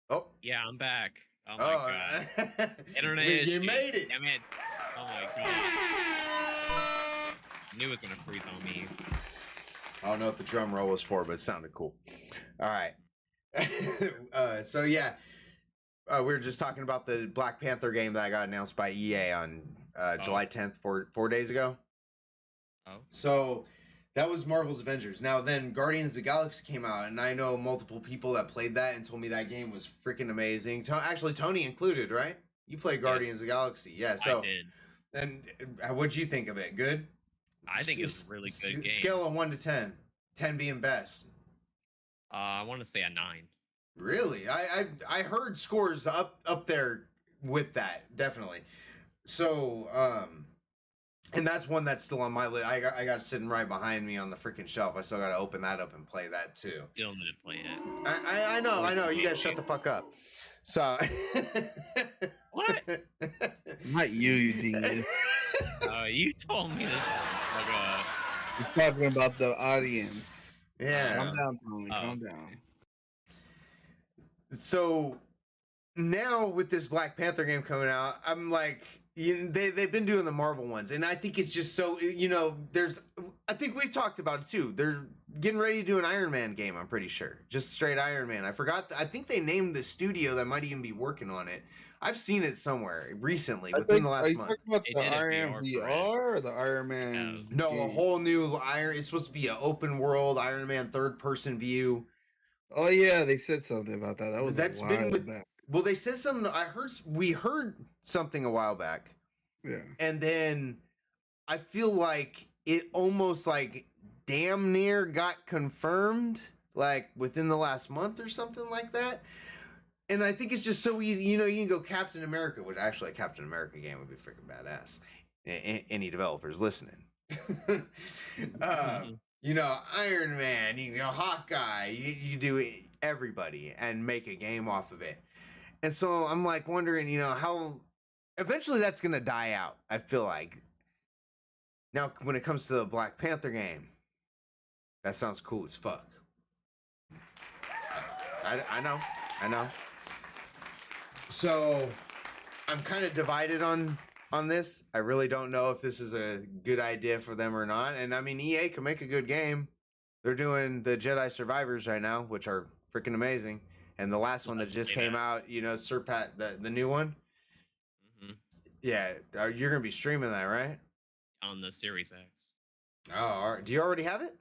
S1: Oh.
S4: Yeah, I'm back. Oh my god. Internet issue.
S1: You made it.
S4: Damn it. Oh my god. I knew it was gonna freeze on me.
S1: I don't know what the drum roll was for, but it sounded cool. All right. So yeah, we were just talking about the Black Panther game that got announced by EA on July 10th, 4 days ago.
S4: Oh.
S1: So that was Marvel's Avengers. Now then, Guardians of the Galaxy came out, and I know multiple people that played that and told me that game was freaking amazing. Actually, Tony included, right? You played Guardians of the Galaxy, yeah. So
S4: I did.
S1: And what'd you think of it? Good?
S4: I think it's a really good game.
S1: Scale of 1 to 10, 10 being best.
S4: I want to say a 9.
S1: Really? I heard scores up there with that, definitely. So and that's one that's still on my list. I got it sitting right behind me on the freaking shelf. I still got to open that up and play that too.
S4: Still didn't play it.
S1: I know. You guys shut the fuck up. So
S4: what?
S3: Not you dingus.
S4: You told me this.
S3: He's talking about the audience.
S1: Yeah.
S3: Calm down, Tony. Calm down.
S1: So now with this Black Panther game coming out, I'm like, they've been doing the Marvel ones, and I think it's just so, I think we've talked about it too. They're getting ready to do an Iron Man game, I'm pretty sure. Just straight Iron Man. I think they named the studio that might even be working on it. I've seen it somewhere recently within the last month.
S3: Are you talking about the Iron Man VR or the Iron Man?
S1: No, a whole new it's supposed to be an open world Iron Man third-person view.
S3: Oh yeah, they said something about that.
S1: That's been back. Well, they said something. We heard something a while back.
S3: Yeah.
S1: And then I feel like it almost damn near got confirmed within the last month or something like that. And I think it's just so easy. You can go Captain America, which actually a Captain America game would be freaking badass. Any developers listening. Iron Man, Hawkeye, you do everybody and make a game off of it. And so I'm wondering, how eventually that's going to die out, I feel like. Now, when it comes to the Black Panther game, That sounds cool as fuck. I know. So I'm kind of divided on this. I really don't know if this is a good idea for them or not. And I mean, EA can make a good game. They're doing the Jedi Survivors right now, which are freaking amazing. And the last one that just came out, you know, Surpat, the new one.
S4: Mm-hmm.
S1: Yeah, you're gonna be streaming that, right?
S4: On the Series X.
S1: Oh, all right. Do you already have it?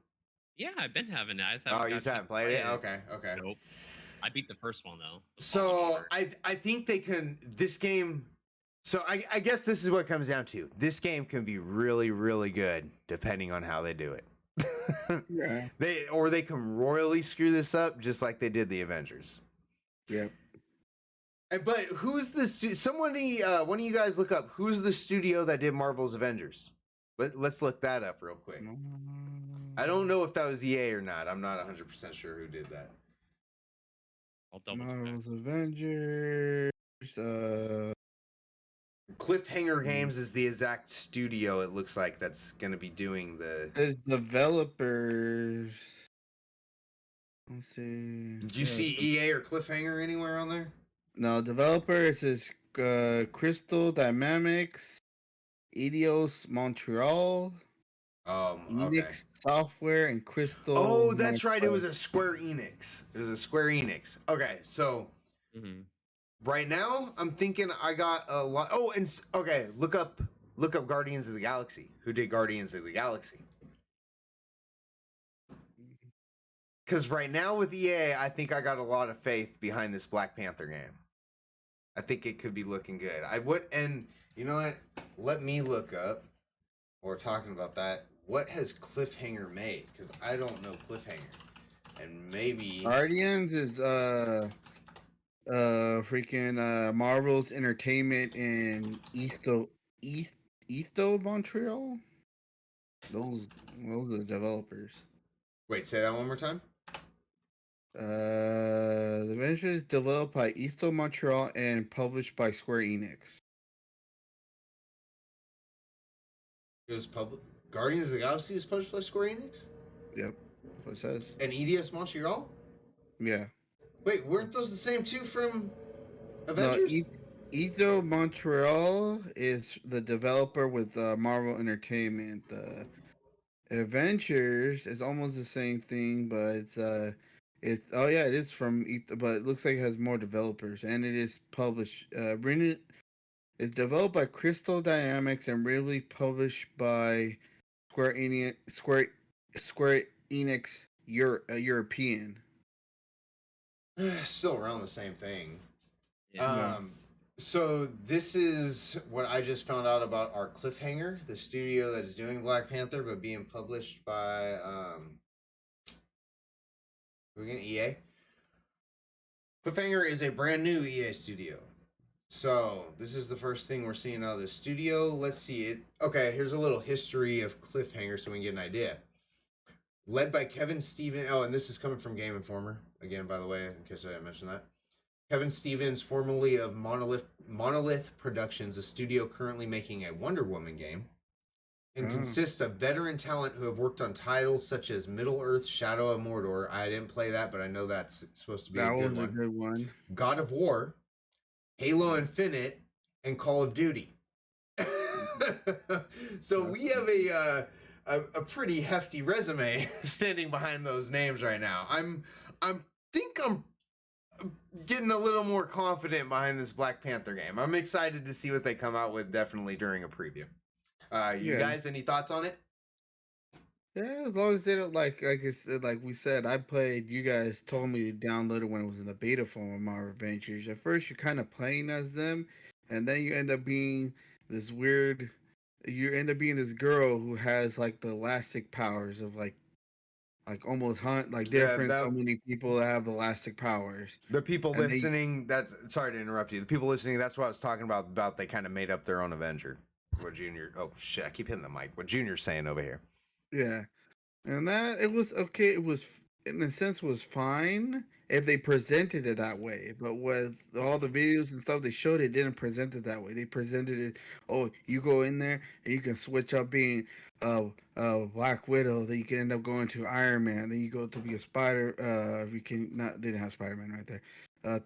S4: Yeah, I've been having it. I just haven't
S1: You just haven't played it? Okay.
S4: Nope. I beat the first one though.
S1: So I think they can. This game. So I guess this is what it comes down to. This game can be really, really good depending on how they do it.
S3: Yeah.
S1: They can royally screw this up just like they did the Avengers.
S3: Yep.
S1: But who's the somebody? One of you guys look up who's the studio that did Marvel's Avengers. Let's look that up real quick. I don't know if that was EA or not. I'm not 100% sure who did that.
S4: I'll double check.
S3: Marvel's Avengers.
S1: Cliffhanger Games is the exact studio it looks like that's going to be doing the.
S3: As developers. Let's see.
S1: Did you see EA or Cliffhanger anywhere on there?
S3: No, developers is Crystal Dynamics, Eidos Montreal,
S1: Okay.
S3: Enix Software, and Crystal.
S1: Oh, that's right. It was a Square Enix. Okay, so right now I'm thinking I got a lot. Oh, and okay, look up Guardians of the Galaxy. Who did Guardians of the Galaxy? Because right now with EA, I think I got a lot of faith behind this Black Panther game. I think it could be looking good. And you know what? Let me look up. While we're talking about that. What has Cliffhanger made? Because I don't know Cliffhanger, and maybe
S3: Guardians is freaking Marvel's Entertainment in Easto Montreal. Those are the developers.
S1: Wait, say that one more time.
S3: The adventure is developed by Eidos Montreal and published by Square Enix.
S1: It was public. Guardians of the Galaxy is published by Square Enix?
S3: Yep, that's what it says.
S1: And EDS Montreal?
S3: Yeah.
S1: Wait, weren't those the same two from Avengers?
S3: No, Eidos Montreal is the developer with Marvel Entertainment. Avengers is almost the same thing, but it is from but it looks like it has more developers, and it is published. It's developed by Crystal Dynamics and really published by Square Enix European.
S1: Still around the same thing.
S4: Yeah.
S1: So this is what I just found out about our Cliffhanger, the studio that is doing Black Panther, but being published by EA. Cliffhanger is a brand new EA studio. So this is the first thing we're seeing out of the studio. Let's see it. Okay, here's a little history of Cliffhanger so we can get an idea. Led by Kevin Stevens. Oh, and this is coming from Game Informer. Again, by the way, in case I didn't mention that. Kevin Stevens, formerly of Monolith Productions, a studio currently making a Wonder Woman game, and consists of veteran talent who have worked on titles such as Middle-earth: Shadow of Mordor. I didn't play that, but I know that's supposed to be a good one. God of War, Halo Infinite, and Call of Duty. So we have a pretty hefty resume standing behind those names right now. I'm getting a little more confident behind this Black Panther game. I'm excited to see what they come out with, definitely during a preview. You guys, any thoughts on it?
S3: Yeah, as long as they don't like we said, I played. You guys told me to download it when it was in the beta form of Marvel Adventures. At first, you're kind of playing as them, and then you end up being this weird. You end up being this girl who has like the elastic powers of like almost different. So many people that have elastic powers.
S1: The people listening, sorry to interrupt you. The people listening, that's what I was talking about. About they kind of made up their own Avenger. What Junior? Oh shit! I keep hitting the mic. What Junior's saying over here?
S3: Yeah, and that it was okay. in a sense was fine if they presented it that way. But with all the videos and stuff they showed, it didn't present it that way. They presented it, oh, you go in there and you can switch up being Black Widow, then you can end up going to Iron Man, then you go to be a Spider. You can not they didn't have Spider Man right there,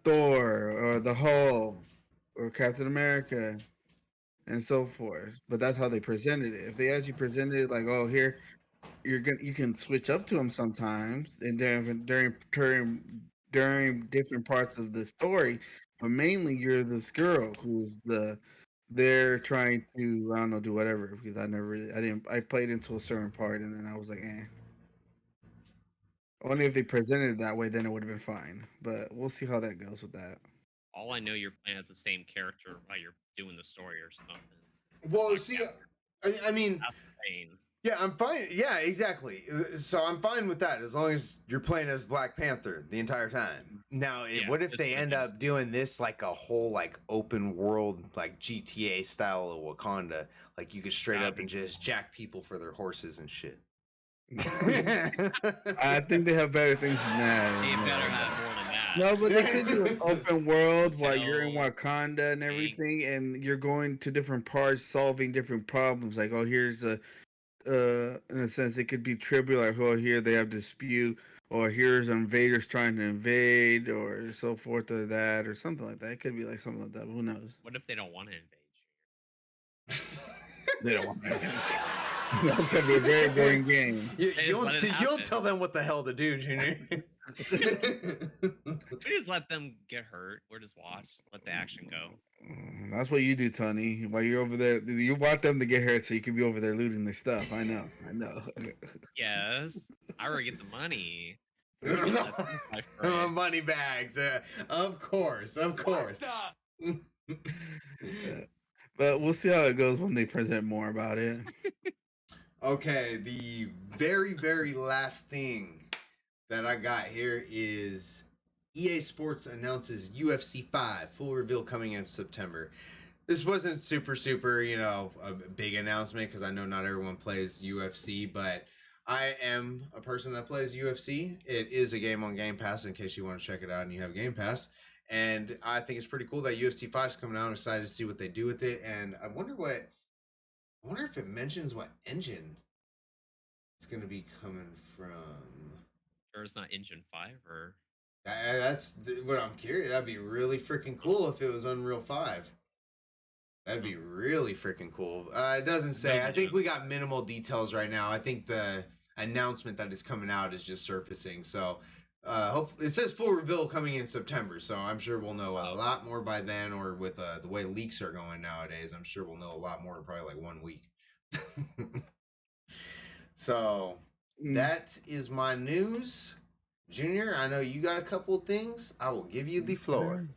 S3: Thor or the Hulk or Captain America and so forth. But that's how they presented it. If they actually presented it like, oh, here you can switch up to them sometimes, and during different parts of the story, but mainly you're this girl who's they're trying to, I don't know, do whatever, because I played into a certain part and then I was like, eh. Only if they presented it that way, then it would have been fine. But we'll see how that goes with that.
S4: All I know, you're playing as the same character while you're doing the story or something.
S1: Well,
S4: Like,
S1: see, I mean,
S4: that's insane.
S1: yeah, I'm fine. Yeah, exactly. So I'm fine with that as long as you're playing as Black Panther the entire time. Now,
S4: Yeah,
S1: what if
S4: this
S1: they
S4: would've
S1: end
S4: been
S1: up doing this like a whole like open world like GTA style of Wakanda? Like you could straight
S4: That'd
S1: up
S4: be
S1: and just jack people for their horses and shit.
S3: I think they have better things than that.
S4: They better have more than that.
S3: No, but they could do an open world while you're in
S4: Hotels,
S3: Wakanda and
S4: banks.
S3: everything, and you're going to different parts, solving different problems. Like, oh, here's a, in a sense, it could be trivial. Like, oh, here they have dispute, or here's invaders trying to invade, or so forth, or that, or something like that. It could be like something like that. Who knows?
S4: What if they don't want to invade?
S3: They don't want to. That could be a very boring game.
S1: You
S4: They just let it
S1: don't
S4: happen.
S1: tell them what the hell to do, Junior.
S4: We just let them get hurt. We're just watch. Let the action go.
S3: That's what you do, Tony. While you're over there, you want them to get hurt so you can be over there looting their stuff. I know.
S4: Yes, I already get the money. So just let them fight for it.
S1: Money bags. Of course.
S3: But we'll see how it goes when they present more about it.
S1: Okay, the very, very last thing that I got here is EA Sports announces UFC 5 full reveal coming in September. This wasn't super, a big announcement because I know not everyone plays UFC, but I am a person that plays UFC. It is a game on Game Pass in case you want to check it out and you have Game Pass. And I think it's pretty cool that UFC 5 is coming out. I'm excited to see what they do with it. And I wonder if it mentions what engine it's going to be coming from.
S4: Sure, it's not Engine 5 or.
S1: That's what I'm curious. That'd be really freaking cool if it was Unreal 5. That'd be really freaking cool. It doesn't say. I think we got minimal details right now. I think the announcement that is coming out is just surfacing. So, hopefully, it says full reveal coming in September. So I'm sure we'll know a lot more by then. Or with the way leaks are going nowadays, I'm sure we'll know a lot more in probably like 1 week. So that is my news. Junior, I know you got a couple of things. I will give you the floor.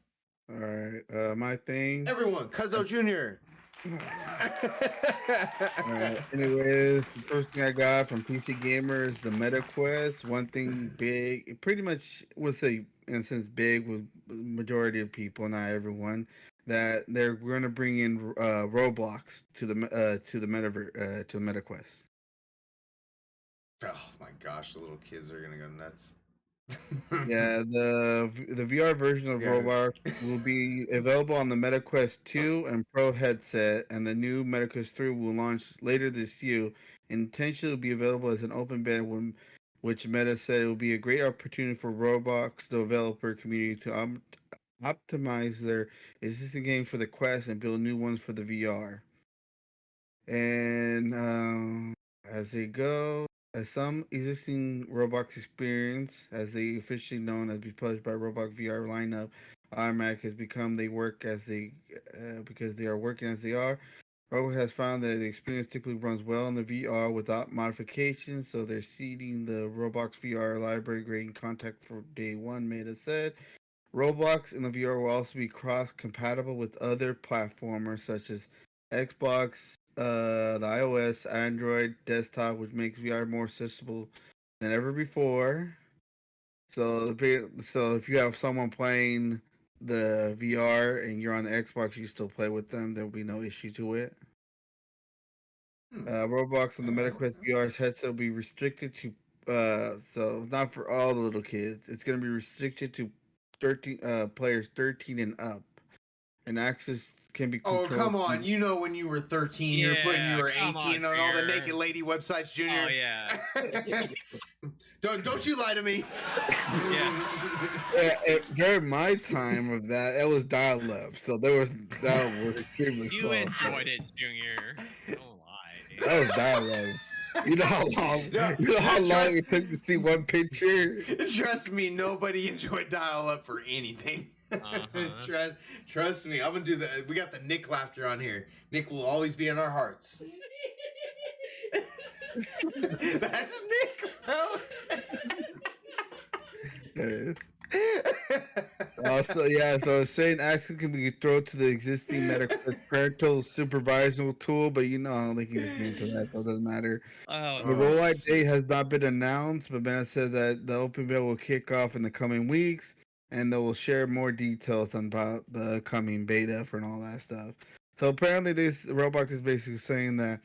S3: All right, my thing.
S1: Everyone, Cuzzo Junior.
S3: All right. Anyways, the first thing I got from PC Gamer is the Meta Quest. One thing big, it pretty much would say, in a sense, big with the majority of people, not everyone, that they're going to bring in Roblox to the metaverse to the Meta Quest.
S1: Oh my gosh, the little kids are gonna go nuts.
S3: Yeah, the VR version of Roblox will be available on the Meta Quest 2 and Pro headset, and the new Meta Quest 3 will launch later this year. Intentionally, will be available as an open beta, which Meta said it will be a great opportunity for Roblox developer community to optimize their existing game for the Quest and build new ones for the VR. And as they go, as some existing Roblox experience, as they officially known as be published by Roblox VR lineup, automatic has become they work as they because they are working as they are. Roblox has found that the experience typically runs well in the VR without modifications, so they're seeding the Roblox VR library grading content for day one. Meta said. Roblox in the VR will also be cross-compatible with other platformers such as Xbox, the iOS, Android, desktop, which makes VR more accessible than ever before. So if you have someone playing the VR and you're on the Xbox, you still play with them. There will be no issue to it. Roblox and the MetaQuest VR's headset will be restricted to So it's not for all the little kids. It's gonna be restricted to 13 players 13 and up, and access can be
S1: Oh,
S3: controlled.
S1: come on. You know when you were 13, you were putting you
S4: Yeah,
S1: were
S4: come on,
S1: 18 on all the naked
S4: Junior.
S1: lady websites,
S4: Oh
S1: Junior.
S4: yeah,
S1: Don't you lie to me.
S4: yeah.
S3: During my time of that, it was dial up, so that was extremely
S4: You
S3: slow. So
S4: enjoyed it, Junior. Don't lie.
S3: that was dial up. You know how long?
S1: No,
S3: You know how long
S1: trust,
S3: it took to see one picture?
S1: trust me, nobody enjoyed dial up for anything.
S4: Uh-huh.
S1: Trust me, I'm gonna do that. We got the Nick laughter on here. Nick will always be in our hearts. That's Nick, bro.
S3: Yes. Also, yeah. So I was saying, access can be thrown to the existing parental supervisional tool, but you know how they can just get into that, so it doesn't matter.
S4: Oh,
S3: The
S1: Oh,
S3: rollout date has not been announced, but Bennett said that the open beta will kick off in the coming weeks, and they will share more details about the coming beta for and all that stuff. So apparently, this Roblox is basically saying that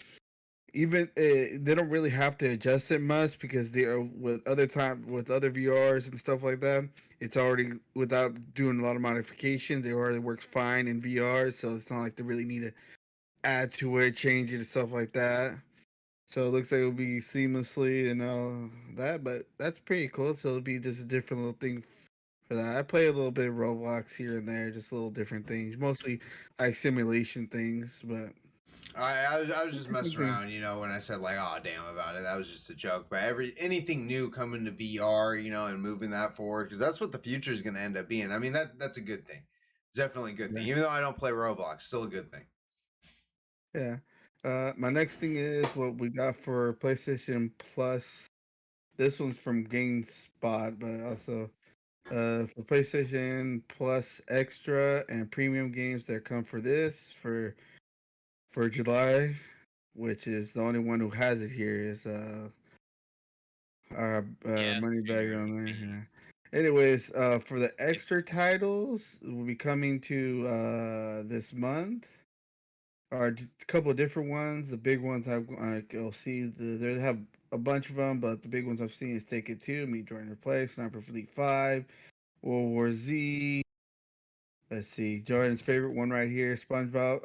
S3: even they don't really have to adjust it much because they are with other VRs and stuff like that. It's already without doing a lot of modifications. It already works fine in VR, so it's not like they really need to add to it, change it, and stuff like that. So it looks like it'll be seamlessly and all that, but that's pretty cool. So it'll be just a different little thing for that. I play a little bit of Roblox here and there, just little different things, mostly like simulation things. But
S1: I was just messing around, when I said like, "Oh, damn" about it. That was just a joke. But anything new coming to VR, and moving that forward, because that's what the future is going to end up being. I mean, that's a good thing. Definitely a good thing.
S3: Yeah.
S1: Even though I don't play Roblox, still a good thing.
S3: Yeah. My next thing is what we got for PlayStation Plus. This one's from GameSpot, but also for PlayStation Plus Extra and Premium games that come for this for July, which is the only one who has it here is our
S4: yes,
S3: money bag
S4: Junior.
S3: on
S4: Look
S3: there.
S4: at you.
S3: Yeah. Anyways, for the extra titles, will be coming to this month. Are a couple of different ones. The big ones I'll see. They have a bunch of them, but the big ones I've seen is Take It Two, Meet Jordan Replay, Sniper Elite 5, World War Z. Let's see, Jordan's favorite one right here, SpongeBob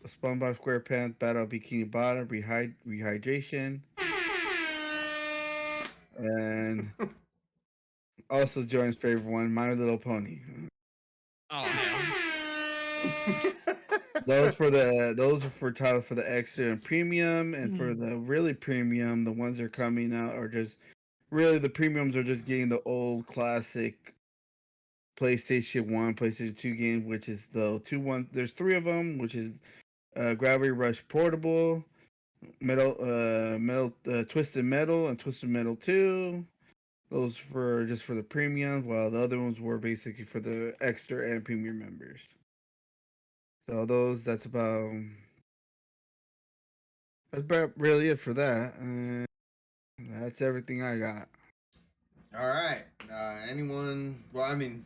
S3: SquarePants Battle Bikini Bottom Rehydration, and also Jordan's favorite one, My Little Pony.
S4: Oh hell.
S3: Those are for titles for the extra and premium, and for the really premium, the ones that are coming out are just really the premiums are just getting the old classic PlayStation 1, PlayStation 2 games, which is the there's three of them, which is Gravity Rush Portable, Twisted Metal, and Twisted Metal 2. Those for just for the premium, while the other ones were basically for the extra and premium members. So that's about really it for that. That's everything I got.
S1: All right. Anyone? Well, I mean,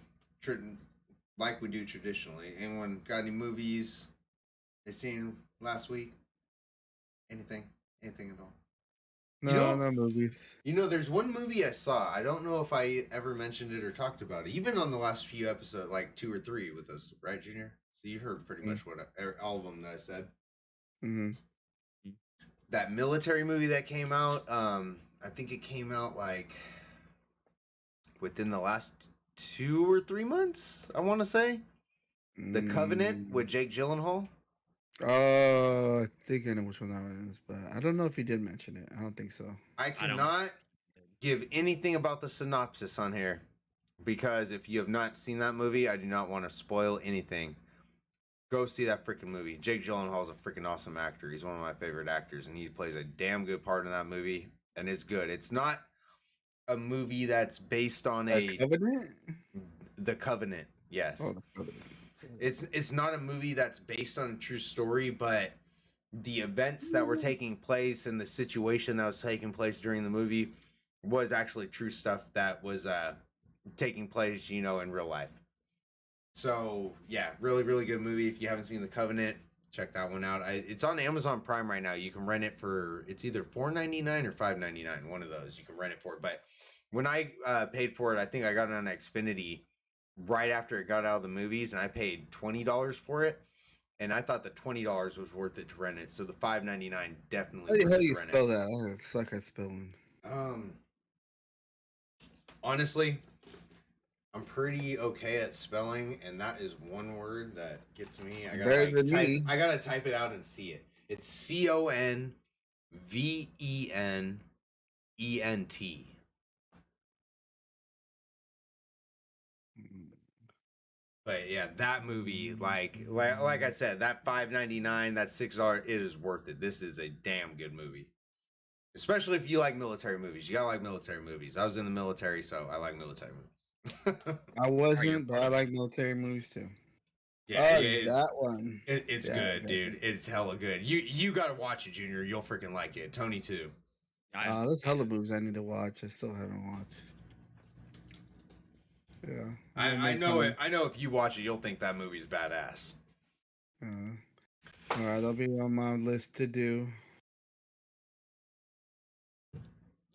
S1: like we do traditionally. Anyone got any movies they seen last week? Anything? Anything at all? You
S3: No,
S1: know,
S3: no movies.
S1: there's one movie I saw. I don't know if I ever mentioned it or talked about it. You've been on the last few episodes, like 2 or 3 with us, right, Junior? So you heard pretty much all of them that I said.
S3: Mm-hmm.
S1: That military movie that came out, I think it came out like within the last 2 or 3 months, I want to say. The Covenant with Jake Gyllenhaal.
S3: Oh, I think I know which one that is, but I don't know if he did mention it. I don't think so.
S1: I
S4: I don't.
S1: cannot give anything about the synopsis on here because if you have not seen that movie, I do not want to spoil anything. Go see that freaking movie. Jake Gyllenhaal is a freaking awesome actor. He's one of my favorite actors, and he plays a damn good part in that movie, and it's good. It's not a movie that's based on
S3: Covenant?
S1: The Covenant. Yes.
S3: Oh, the Covenant.
S1: It's not a movie that's based on a true story, but the events that were taking place and the situation that was taking place during the movie was actually true stuff that was taking place, in real life. So yeah, really, really good movie. If you haven't seen The Covenant, check that one out. It's on Amazon Prime right now. You can rent it for it's either $4.99 or $5.99. One of those you can rent it for. But when I paid for it, I think I got it on Xfinity right after it got out of the movies, and I paid $20 for it. And I thought the $20 was worth it to rent it. So the $5.99 definitely
S3: How
S1: worth
S3: do
S1: it
S3: you
S1: to rent
S3: spell
S1: it.
S3: that? I suck at spelling.
S1: Honestly, I'm pretty okay at spelling, and that is one word that gets me. I gotta
S3: Better
S1: like
S3: than
S1: type.
S3: me.
S1: I gotta type it out and see it. It's CONVENENT. But yeah, that movie, like I said, that $5.99, that $6, it is worth it. This is a damn good movie, especially if you like military movies. You gotta like military movies. I was in the military, so I like military movies.
S3: I
S4: Are you
S3: wasn't, but
S4: part
S3: I
S4: of it?
S3: like military movies too.
S1: Yeah,
S3: Oh,
S1: yeah,
S3: that one.
S1: it's
S3: Yeah,
S1: good,
S3: okay.
S1: dude. It's hella good. You gotta watch it, Junior. You'll freaking like it. Tony too.
S3: There's hella movies I need to watch. I still haven't watched. Yeah.
S1: I know it. I know if you watch it, you'll think that movie's badass.
S3: All right, that'll be on my list to do.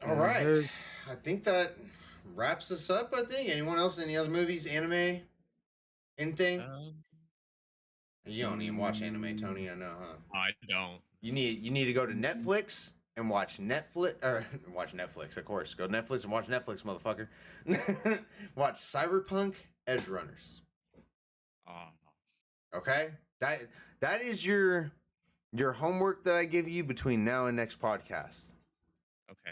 S1: All right, I think that wraps us up. I think. Anyone else? Any other movies? Anime? Anything? You don't even watch anime, Tony. I know, huh?
S4: I don't.
S1: You need to go to Netflix and watch Netflix or watch Netflix, of course. Go to Netflix and watch Netflix, motherfucker. Watch Cyberpunk Edge Runners. Okay? That is your homework that I give you between now and next podcast.
S4: Okay.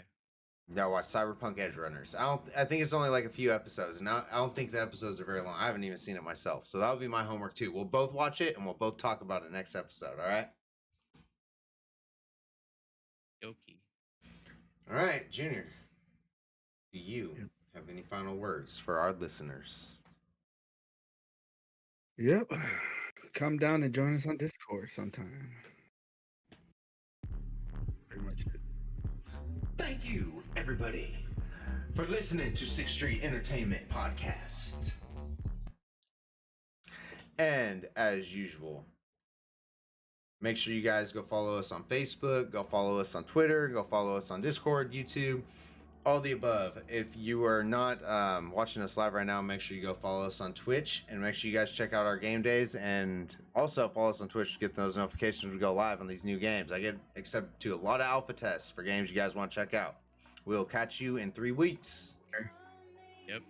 S1: Yeah, watch Cyberpunk Edge Runners. I think it's only like a few episodes, and I don't think the episodes are very long. I haven't even seen it myself, so that'll be my homework too. We'll both watch it, and we'll both talk about it next episode. All right?
S4: Yoki.
S1: All right, Junior. Do you have any final words for our listeners?
S3: Yep. Come down and join us on Discord sometime. Pretty much it.
S1: Thank you, everybody, for listening to 6th Street Entertainment Podcast. And as usual, make sure you guys go follow us on Facebook, go follow us on Twitter, go follow us on Discord, YouTube, all the above. If you are not watching us live right now, make sure you go follow us on Twitch, and make sure you guys check out our game days, and also follow us on Twitch to get those notifications when we go live on these new games. I get accepted to a lot of alpha tests for games you guys want to check out. We'll catch you in 3 weeks.
S4: Yep.